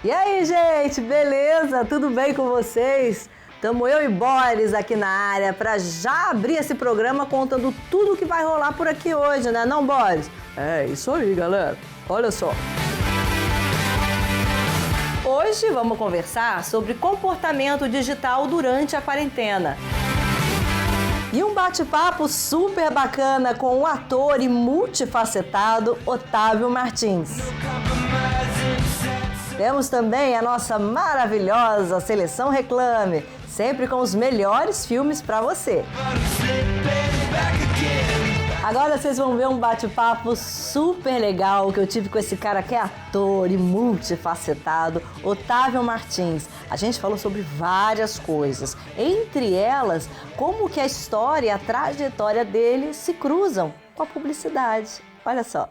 E aí, gente, beleza? Tudo bem com vocês? Tamo eu e Boris aqui na área para já abrir esse programa contando tudo que vai rolar por aqui hoje, né não, Boris? É isso aí, galera. Olha só. Hoje vamos conversar sobre comportamento digital durante a quarentena. E um bate-papo super bacana com o ator e multifacetado Otávio Martins. Temos também a nossa maravilhosa Seleção Reclame, sempre com os melhores filmes para você. Agora vocês vão ver um bate-papo super legal que eu tive com esse cara que é ator e multifacetado, Otávio Martins. A gente falou sobre várias coisas, entre elas, como que a história e a trajetória dele se cruzam com a publicidade. Olha só.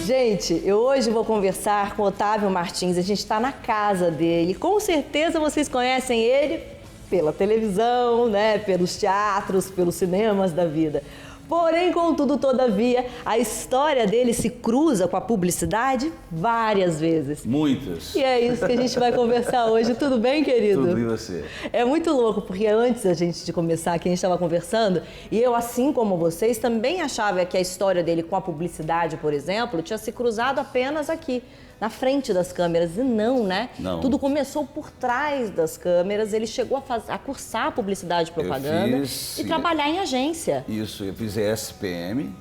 Gente, eu hoje vou conversar com o Otávio Martins, a gente está na casa dele. Com certeza vocês conhecem ele pela televisão, né, pelos teatros, pelos cinemas da vida. Porém, contudo, todavia, a história dele se cruza com a publicidade várias vezes. Muitas. E é isso que a gente vai conversar hoje. Tudo bem, querido? Tudo, e você? É muito louco, porque antes de começar aqui, a gente estava conversando, e eu, assim como vocês, também achava que a história dele com a publicidade, por exemplo, tinha se cruzado apenas aqui, na frente das câmeras. E não, né? Não. Tudo começou por trás das câmeras, ele chegou a cursar publicidade e propaganda e trabalhar em agência. Isso, eu fiz ESPM,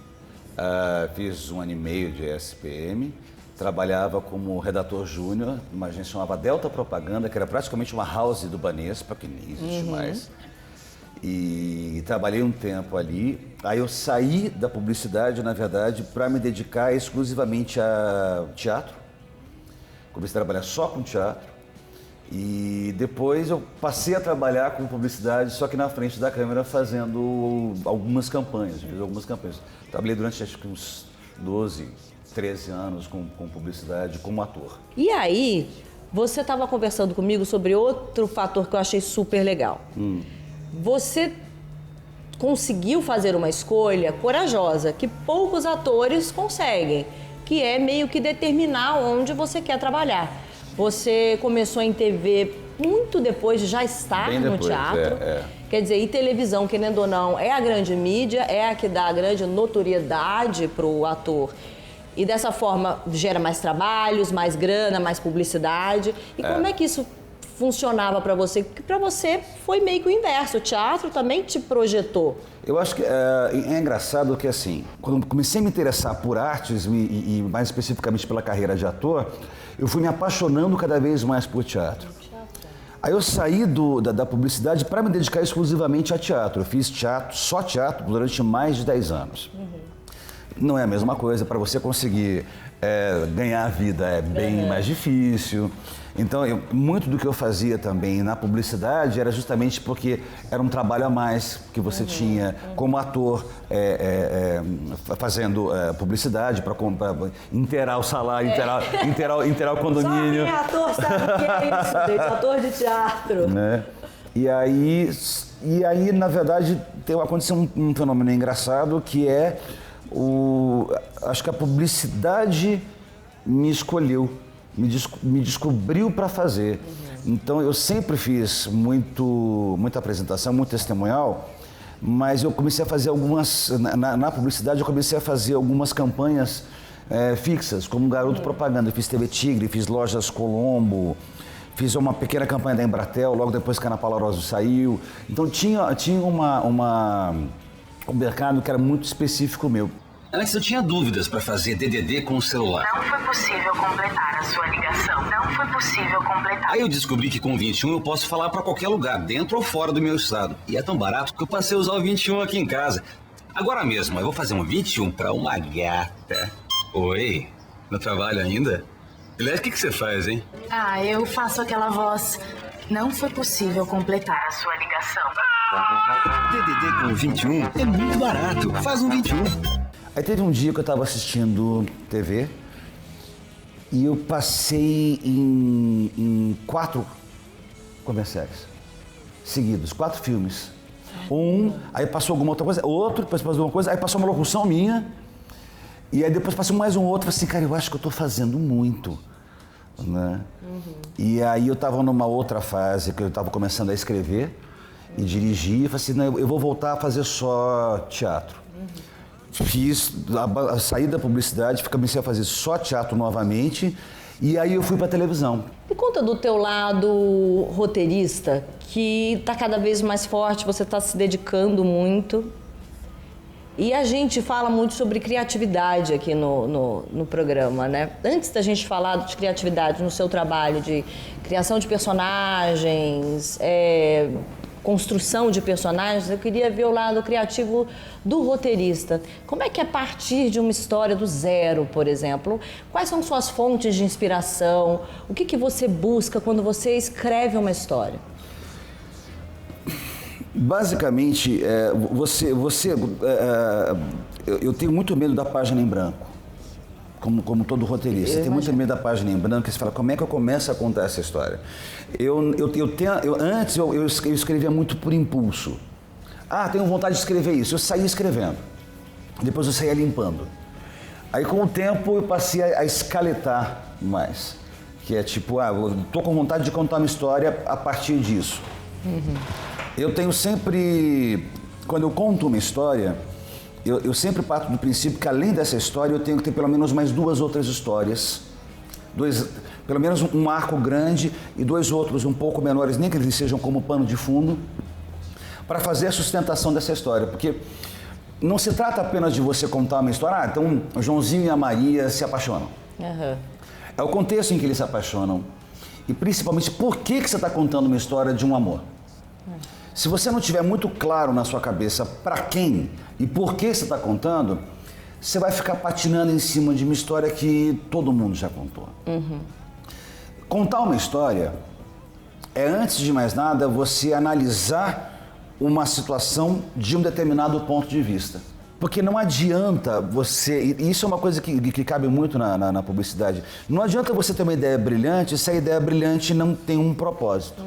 fiz 1 ano e meio de ESPM, trabalhava como redator júnior, numa agência chamada Delta Propaganda, que era praticamente uma house do Banespa, que nem existe mais. E trabalhei um tempo ali. Aí eu saí da publicidade, na verdade, para me dedicar exclusivamente a teatro. Comecei a trabalhar só com teatro e depois eu passei a trabalhar com publicidade, só que na frente da câmera fazendo algumas campanhas, fiz algumas campanhas. Trabalhei durante acho que uns 12, 13 anos com publicidade como ator. E aí, você estava conversando comigo sobre outro fator que eu achei super legal. Você conseguiu fazer uma escolha corajosa que poucos atores conseguem, que é meio que determinar onde você quer trabalhar. Você começou em TV muito depois de já estar no teatro. Quer dizer, e televisão, querendo ou não, é a grande mídia, é a que dá a grande notoriedade para o ator. E dessa forma gera mais trabalhos, mais grana, mais publicidade. E como é que isso funcionava para você? Porque para você foi meio que o inverso, o teatro também te projetou. Eu acho que é engraçado que, assim, quando comecei a me interessar por artes e mais especificamente pela carreira de ator, eu fui me apaixonando cada vez mais por teatro. Aí eu saí da publicidade para me dedicar exclusivamente a teatro. Eu fiz teatro, só teatro, durante mais de 10 anos. Não é a mesma coisa, para você conseguir ganhar a vida é bem mais difícil. Então, muito do que eu fazia também na publicidade era justamente porque era um trabalho a mais que você tinha como ator fazendo publicidade para inteirar o salário, inteirar o condomínio. Só quem é ator sabe o que é isso, gente, ator de teatro. Né? E aí, na verdade, aconteceu um fenômeno engraçado que acho que a publicidade me escolheu. Me descobriu para fazer. Então eu sempre fiz muita apresentação, muito testemunhal, mas eu comecei a fazer na publicidade eu comecei a fazer algumas campanhas fixas, como garoto propaganda. Eu fiz TV Tigre, fiz Lojas Colombo, fiz uma pequena campanha da Embratel, logo depois que a Ana Paula Rosa saiu. Então tinha um mercado que era muito específico meu. Antes eu tinha dúvidas para fazer DDD com o celular. Não foi possível completar a sua ligação. Não foi possível completar. Aí eu descobri que com 21 eu posso falar para qualquer lugar, dentro ou fora do meu estado. E é tão barato que eu passei a usar o 21 aqui em casa. Agora mesmo, eu vou fazer um 21 para uma gata. Oi, no trabalho ainda? Aliás, o que você faz, hein? Eu faço aquela voz. Não foi possível completar a sua ligação. DDD com 21 é muito barato. Faz um 21. Aí teve um dia que eu estava assistindo TV e eu passei em 4 comerciais. Seguidos, 4 filmes. Aí passou alguma outra coisa, outro, depois passou alguma coisa, aí passou uma locução minha, e aí depois passou mais um outro, falei assim, cara, eu acho que eu estou fazendo muito, né? E aí eu estava numa outra fase, que eu estava começando a escrever e dirigir, e falei assim, não, eu vou voltar a fazer só teatro. Fiz, saí da publicidade, comecei a fazer só teatro novamente, e aí eu fui para televisão. Me conta do teu lado roteirista, que está cada vez mais forte, você está se dedicando muito. E a gente fala muito sobre criatividade aqui no programa, né? Antes da gente falar de criatividade no seu trabalho de criação de personagens, construção de personagens, eu queria ver o lado criativo do roteirista. Como é que é partir de uma história do zero, por exemplo? Quais são suas fontes de inspiração? O que você busca quando você escreve uma história? Basicamente, eu tenho muito medo da página em branco, como todo roteirista. Você tem muito medo da página em branco, e você fala, como é que eu começo a contar essa história? Antes eu escrevia muito por impulso. Tenho vontade de escrever isso. Eu saía escrevendo. Depois eu saía limpando. Aí com o tempo eu passei a escaletar mais. Que é tipo, eu tô com vontade de contar uma história a partir disso. Eu tenho sempre, quando eu conto uma história, eu sempre parto do princípio que além dessa história eu tenho que ter pelo menos mais 2 outras histórias. Pelo menos um arco grande e 2 outros um pouco menores, nem que eles sejam como pano de fundo, para fazer a sustentação dessa história. Porque não se trata apenas de você contar uma história, então o Joãozinho e a Maria se apaixonam. É o contexto em que eles se apaixonam e principalmente por que você está contando uma história de um amor. Se você não tiver muito claro na sua cabeça para quem e por que você está contando, você vai ficar patinando em cima de uma história que todo mundo já contou. Contar uma história é, antes de mais nada, você analisar uma situação de um determinado ponto de vista. Porque não adianta você, e isso é uma coisa que cabe muito na publicidade, não adianta você ter uma ideia brilhante se a ideia brilhante não tem um propósito.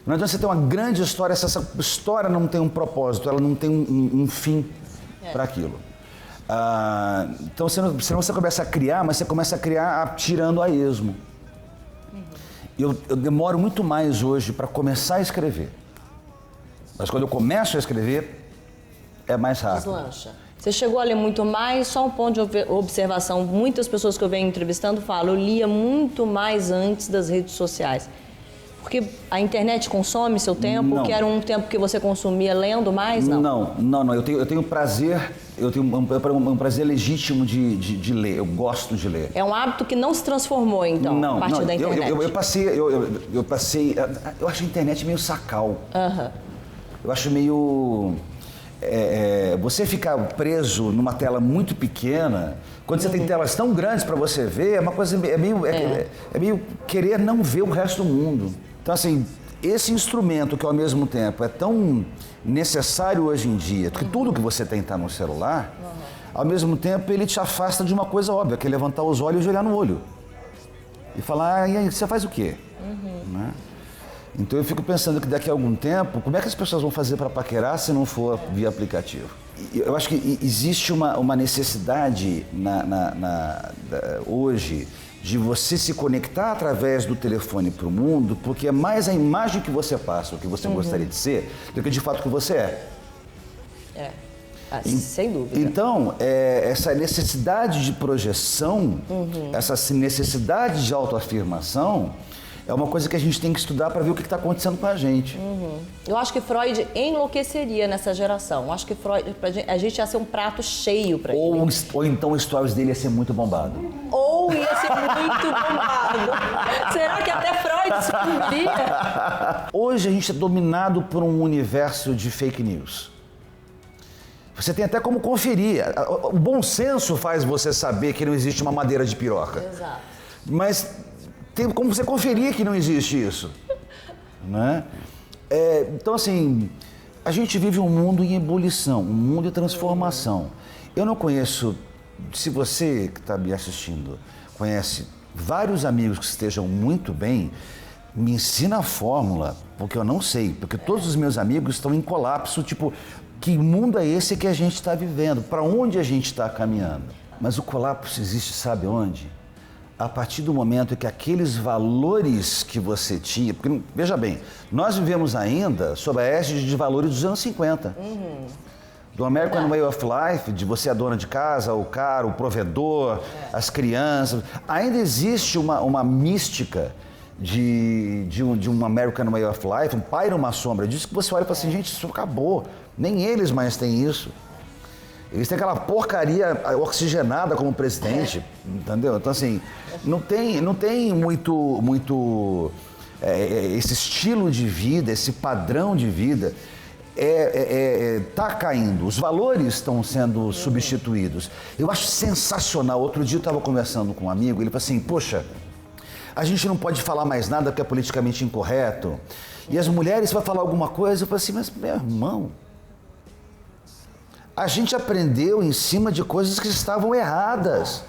Não adianta você ter uma grande história se essa história não tem um propósito, ela não tem um fim para aquilo. Então, senão você começa a criar, mas você começa a criar tirando a esmo. Eu demoro muito mais hoje para começar a escrever. Mas quando eu começo a escrever, é mais rápido. Deslancha. Você chegou a ler muito mais, só um ponto de observação. Muitas pessoas que eu venho entrevistando falam, eu lia muito mais antes das redes sociais. Porque a internet consome seu tempo, Não. que era um tempo que você consumia lendo mais, não? Não. Eu tenho prazer, um prazer legítimo de ler, eu gosto de ler. É um hábito que não se transformou, então, a partir da internet? Eu acho a internet meio sacal. Eu acho meio... você ficar preso numa tela muito pequena, quando você tem telas tão grandes para você ver, é uma coisa, é meio querer não ver o resto do mundo. Então, assim, esse instrumento que ao mesmo tempo é tão necessário hoje em dia, que tudo que você tem está no celular, ao mesmo tempo ele te afasta de uma coisa óbvia, que é levantar os olhos e olhar no olho. E falar, e aí, você faz o quê? Né? Então eu fico pensando que daqui a algum tempo, como é que as pessoas vão fazer para paquerar se não for via aplicativo? Eu acho que existe uma necessidade hoje de você se conectar através do telefone para o mundo, porque é mais a imagem que você passa, o que você gostaria de ser, do que de fato o que você é. Sem dúvida. Então, essa necessidade de projeção, essa necessidade de autoafirmação, é uma coisa que a gente tem que estudar para ver o que está acontecendo com a gente. Eu acho que Freud enlouqueceria nessa geração. Eu acho que a gente ia ser um prato cheio para ele. Ou então o stories dele ia ser muito bombado. Ou ia ser muito bombado. Será que até Freud sucumbiria? Hoje a gente é dominado por um universo de fake news. Você tem até como conferir. O bom senso faz você saber que não existe uma madeira de piroca. Exato. Mas tem como você conferir que não existe isso, né? Então, assim, a gente vive um mundo em ebulição, um mundo de transformação. Eu não conheço, se você que está me assistindo conhece vários amigos que estejam muito bem, me ensina a fórmula, porque eu não sei, porque todos os meus amigos estão em colapso, tipo, que mundo é esse que a gente está vivendo? Para onde a gente está caminhando? Mas o colapso existe, sabe onde? A partir do momento que aqueles valores que você tinha... Porque, veja bem, nós vivemos ainda sob a égide de valores dos anos 50. Do American Way of Life, de você é a dona de casa, o cara, o provedor, as crianças. Ainda existe uma mística de um American Way of Life, um pai numa sombra disso, que você olha e fala assim, gente, isso acabou. Nem eles mais têm isso. Eles têm aquela porcaria oxigenada como presidente, entendeu? Então, assim, não tem muito esse estilo de vida, esse padrão de vida tá caindo. Os valores estão sendo substituídos. Eu acho sensacional. Outro dia eu estava conversando com um amigo, ele falou assim, poxa, a gente não pode falar mais nada porque é politicamente incorreto. E as mulheres vão falar alguma coisa, eu falei assim, mas meu irmão, a gente aprendeu em cima de coisas que estavam erradas.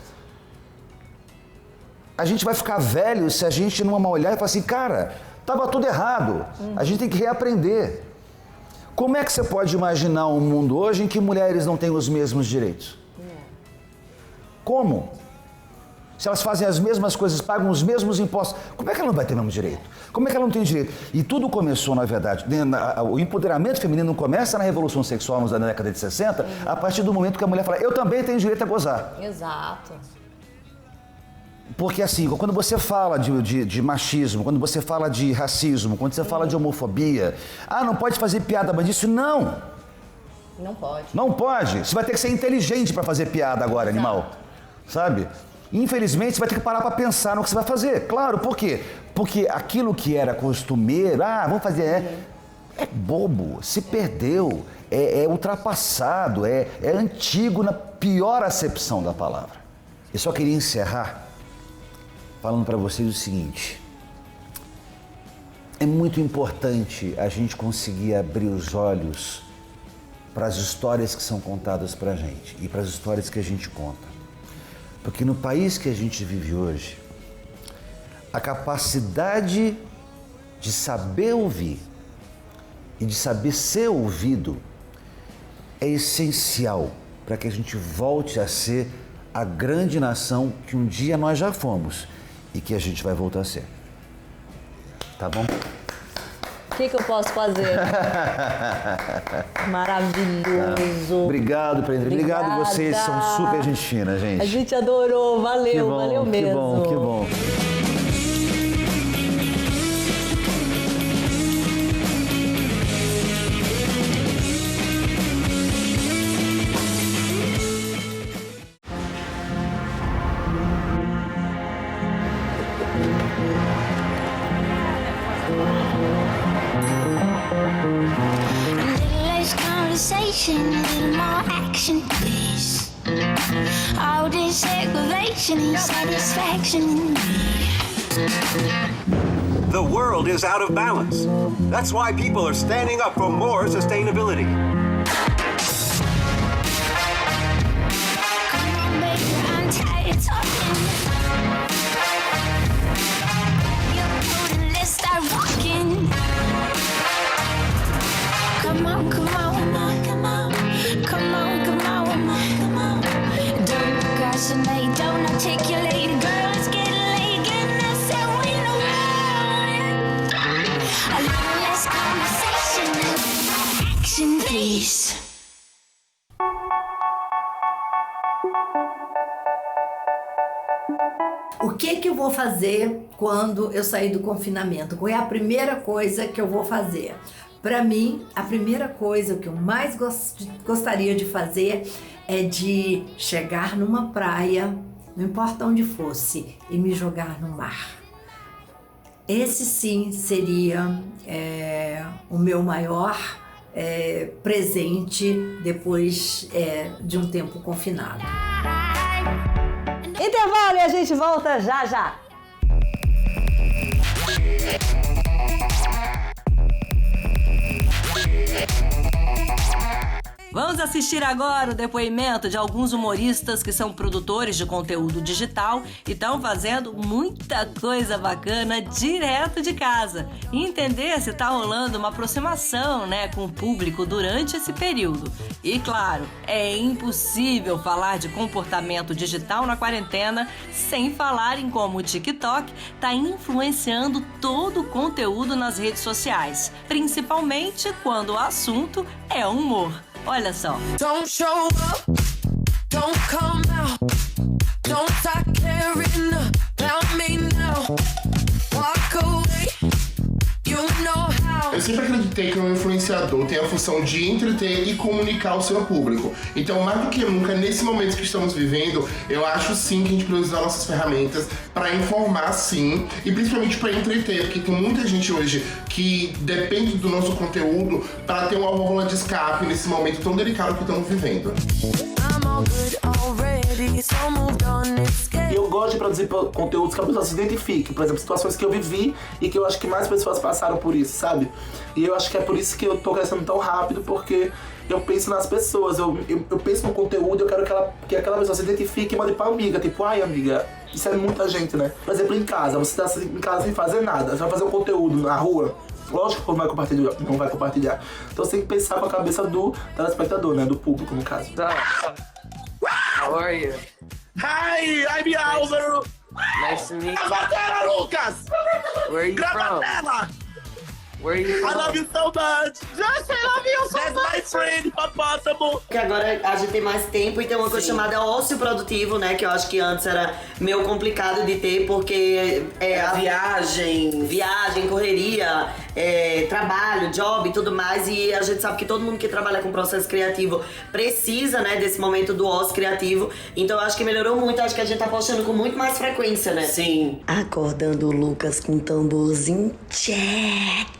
A gente vai ficar velho se a gente não olhar e falar assim, cara, estava tudo errado. A gente tem que reaprender. Como é que você pode imaginar um mundo hoje em que mulheres não têm os mesmos direitos? Como? Se elas fazem as mesmas coisas, pagam os mesmos impostos, como é que ela não vai ter o mesmo direito? Como é que ela não tem direito? E tudo começou, na verdade, o empoderamento feminino começa na Revolução Sexual na década de 60, a partir do momento que a mulher fala, eu também tenho direito a gozar. Exato. Porque assim, quando você fala de machismo, quando você fala de racismo, quando você fala de homofobia, não pode fazer piada, mas disso não. Não pode. Não pode. Você vai ter que ser inteligente para fazer piada agora, animal. Sabe? Infelizmente, você vai ter que parar para pensar no que você vai fazer. Claro, por quê? Porque aquilo que era costumeiro, vamos fazer, é bobo, se perdeu, é ultrapassado, é antigo na pior acepção da palavra. Eu só queria encerrar falando para vocês o seguinte: é muito importante a gente conseguir abrir os olhos para as histórias que são contadas para a gente e para as histórias que a gente conta. Porque no país que a gente vive hoje, a capacidade de saber ouvir e de saber ser ouvido é essencial para que a gente volte a ser a grande nação que um dia nós já fomos e que a gente vai voltar a ser. Tá bom? O que eu posso fazer? Maravilhoso. Obrigado, Pedro. Obrigado vocês, são super gente fina, gente. A gente adorou, valeu, valeu mesmo. Que bom. A little more action, please. All this aggravation and satisfaction in me. The world is out of balance. That's why people are standing up for more sustainability. Come on, baby, I'm tired talking. Your coat, let's start rocking. Come on, come on. Come on, come on, come on. Don't procrastinate, don't articulate. Girl, let's get late, getting us and we know it. A little less conversation and more action, please. O que eu vou fazer quando eu sair do confinamento? Qual é a primeira coisa que eu vou fazer? Para mim, a primeira coisa que eu mais gostaria de fazer é de chegar numa praia, não importa onde fosse, e me jogar no mar. Esse sim seria o meu maior presente depois de um tempo confinado. Intervalo e a gente volta já já. Vamos assistir agora o depoimento de alguns humoristas que são produtores de conteúdo digital e estão fazendo muita coisa bacana direto de casa. E entender se tá rolando uma aproximação, né, com o público durante esse período. E claro, é impossível falar de comportamento digital na quarentena sem falar em como o TikTok tá influenciando todo o conteúdo nas redes sociais, principalmente quando o assunto é humor. Olha só. Don't show up, don't come out, don't start caring about me now. Walk away, you know how. Eu sempre acreditei que um influenciador tem a função de entreter e comunicar ao seu público. Então, mais do que nunca, nesse momento que estamos vivendo, eu acho sim que a gente precisa usar nossas ferramentas para informar, sim, e principalmente para entreter, porque tem muita gente hoje que depende do nosso conteúdo para ter uma válvula de escape nesse momento tão delicado que estamos vivendo. E eu gosto de produzir conteúdos que a pessoa se identifique, por exemplo, situações que eu vivi e que eu acho que mais pessoas passaram por isso, sabe? E eu acho que é por isso que eu tô crescendo tão rápido, porque eu penso nas pessoas, eu penso no conteúdo, eu quero que aquela pessoa se identifique e mande pra amiga, tipo, ai amiga, isso é muita gente, né? Por exemplo, em casa, você tá em casa sem fazer nada, você vai fazer um conteúdo na rua, lógico que não vai compartilhar. Então você tem que pensar com a cabeça do telespectador, né? Do público, no caso. How are you? Hi, I'm Álvaro. Nice to meet you. Gravatela, Lucas! Where are you Gravatela! Where are you from? I love you so much! Just I love you so That's much! my friend, Hipopótamo! Que agora a gente tem mais tempo e tem uma coisa chamada ócio produtivo, né? Que eu acho que antes era meio complicado de ter, porque a viagem, correria, trabalho, job e tudo mais. E a gente sabe que todo mundo que trabalha com processo criativo precisa, né, desse momento do ócio criativo. Então eu acho que melhorou muito, acho que a gente tá postando com muito mais frequência, né? Sim. Acordando o Lucas com tamborzinho, check!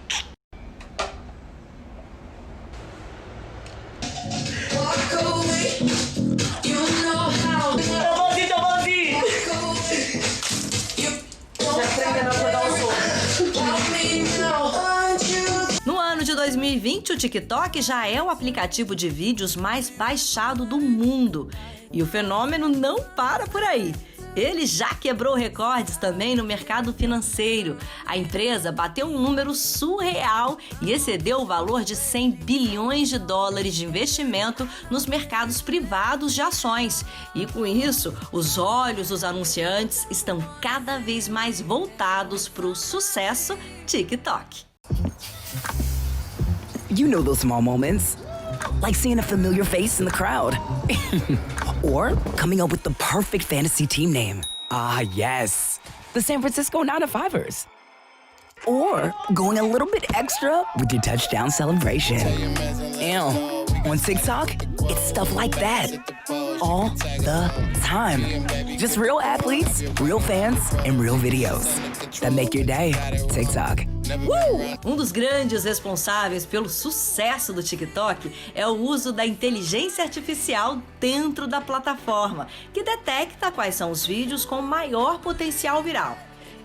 No ano de 2020, o TikTok já é o aplicativo de vídeos mais baixado do mundo. E o fenômeno não para por aí. Ele já quebrou recordes também no mercado financeiro. A empresa bateu um número surreal e excedeu o valor de 100 bilhões de dólares de investimento nos mercados privados de ações. E com isso, os olhos dos anunciantes estão cada vez mais voltados para o sucesso TikTok. You know those small moments, like seeing a familiar face in the crowd. Or coming up with the perfect fantasy team name. Ah, yes, the San Francisco 9to5ers. Or going a little bit extra with your touchdown celebration. And on TikTok, it's stuff like that. All the time. Just real athletes, real fans, and real videos that make your day. TikTok. Um dos grandes responsáveis pelo sucesso do TikTok é o uso da inteligência artificial dentro da plataforma, que detecta quais são os vídeos com maior potencial viral.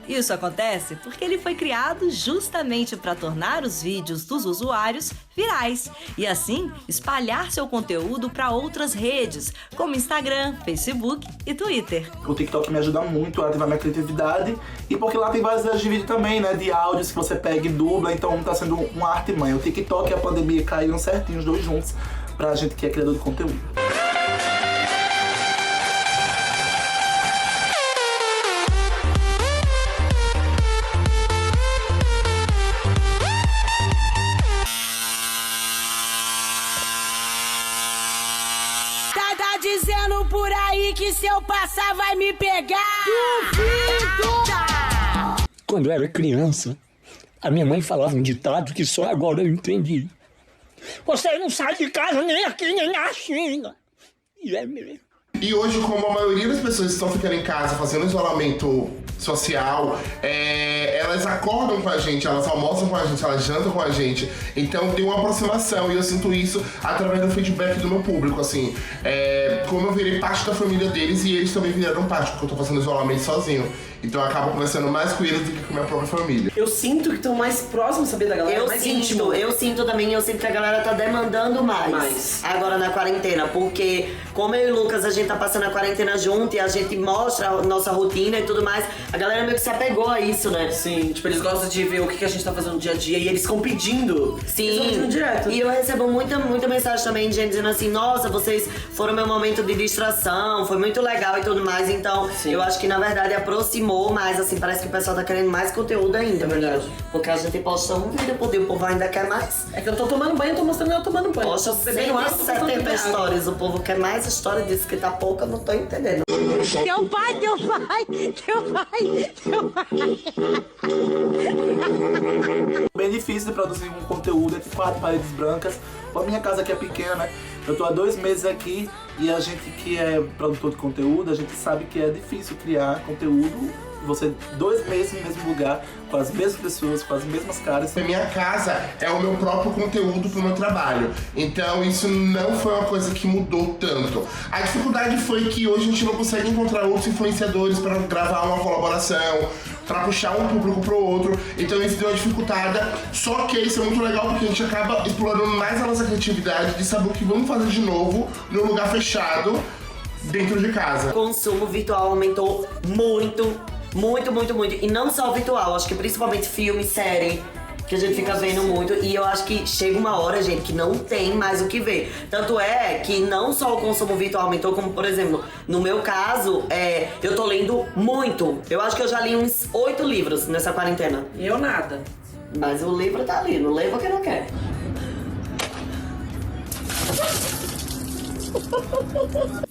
Isso acontece porque ele foi criado justamente para tornar os vídeos dos usuários virais e assim espalhar seu conteúdo para outras redes, como Instagram, Facebook e Twitter. O TikTok me ajuda muito a ativar minha criatividade e porque lá tem várias ideias de vídeo também, né, de áudios que você pega e dubla, então tá sendo uma arte mãe. O TikTok e a pandemia caíram certinho, os dois juntos, pra gente que é criador de conteúdo. Dizendo por aí que se eu passar vai me pegar. Duvido! Quando eu era criança, a minha mãe falava um ditado que só agora eu entendi. Você não sai de casa nem aqui nem na China. E é mesmo. E hoje, como a maioria das pessoas estão ficando em casa fazendo isolamento social, elas acordam com a gente, elas almoçam com a gente, elas jantam com a gente. Então tem uma aproximação e eu sinto isso através do feedback do meu público, assim. Como eu virei parte da família deles e eles também viraram parte, porque eu tô fazendo isolamento sozinho. Então eu acabo conversando mais com eles do que com a minha própria família. Eu sinto que estão mais próximos, sabia, da galera? Eu sinto também, eu sinto que a galera tá demandando mais. Agora na quarentena, porque como eu e o Lucas, a gente tá passando a quarentena junto e a gente mostra a nossa rotina e tudo mais, a galera meio que se apegou a isso, né? Sim, tipo, eles gostam de ver o que a gente tá fazendo no dia a dia e eles ficam pedindo. Sim, eles vão pedindo direto. E eu recebo muita mensagem também de gente dizendo assim, nossa, vocês foram meu momento de distração, foi muito legal e tudo mais. Então, eu acho que na verdade aproximou mais, assim, parece que o pessoal tá querendo mais conteúdo ainda. É verdade. Porque a gente posta um vídeo por dia, o povo ainda quer mais. É que eu tô tomando banho, eu tô mostrando eu tomando banho. Poxa, 170 histórias, o povo quer mais história disso que tá pouco, eu não tô entendendo. Teu pai. Bem difícil de produzir um conteúdo entre 4 paredes brancas. A minha casa aqui é pequena, eu tô há 2 meses aqui e a gente que é produtor de conteúdo, a gente sabe que é difícil criar conteúdo. Você 2 meses no mesmo lugar, com as mesmas pessoas, com as mesmas caras. A minha casa é o meu próprio conteúdo pro meu trabalho. Então isso não foi uma coisa que mudou tanto. A dificuldade foi que hoje a gente não consegue encontrar outros influenciadores para gravar uma colaboração, para puxar um público pro outro. Então isso deu uma dificultada. Só que isso é muito legal porque a gente acaba explorando mais a nossa criatividade de saber o que vamos fazer de novo num lugar fechado, dentro de casa. O consumo virtual aumentou muito. E não só virtual, acho que principalmente filme, série, que a gente fica vendo muito. E eu acho que chega uma hora, gente, que não tem mais o que ver. Tanto é que não só o consumo virtual aumentou, como, por exemplo, no meu caso, eu tô lendo muito. Eu acho que eu já li uns 8 livros nessa quarentena. Eu nada. Mas o livro tá ali, não lê porque não quer.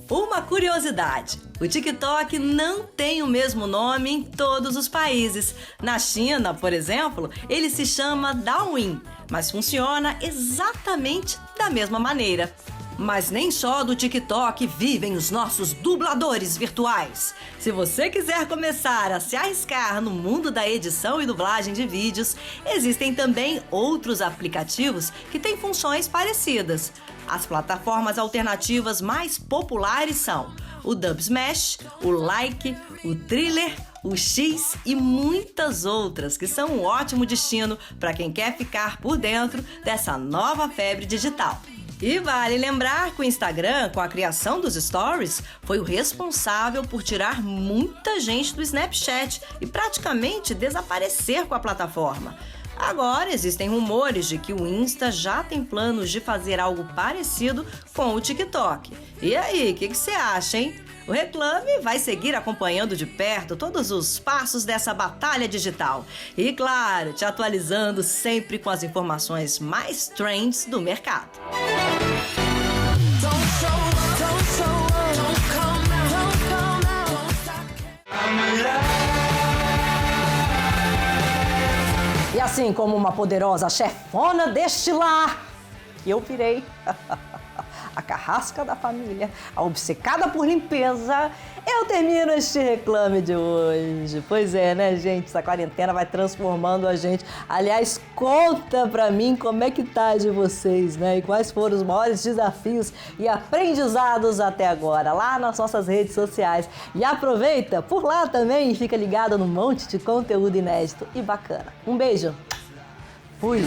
Uma curiosidade: o TikTok não tem o mesmo nome em todos os países. Na China, por exemplo, ele se chama Douyin, mas funciona exatamente da mesma maneira. Mas nem só do TikTok vivem os nossos dubladores virtuais. Se você quiser começar a se arriscar no mundo da edição e dublagem de vídeos, existem também outros aplicativos que têm funções parecidas. As plataformas alternativas mais populares são o Dubsmash, o Like, o Thriller, o X e muitas outras, que são um ótimo destino para quem quer ficar por dentro dessa nova febre digital. E vale lembrar que o Instagram, com a criação dos stories, foi o responsável por tirar muita gente do Snapchat e praticamente desaparecer com a plataforma. Agora existem rumores de que o Insta já tem planos de fazer algo parecido com o TikTok. E aí, o que você acha, hein? O Reclame vai seguir acompanhando de perto todos os passos dessa batalha digital. E claro, te atualizando sempre com as informações mais trends do mercado. E assim como uma poderosa chefona deste lar, eu virei a carrasca da família, a obcecada por limpeza, eu termino este Reclame de hoje. Pois é, né, gente? Essa quarentena vai transformando a gente. Aliás, conta pra mim como é que tá de vocês, né? E quais foram os maiores desafios e aprendizados até agora, lá nas nossas redes sociais. E aproveita por lá também e fica ligado num monte de conteúdo inédito e bacana. Um beijo. Fui!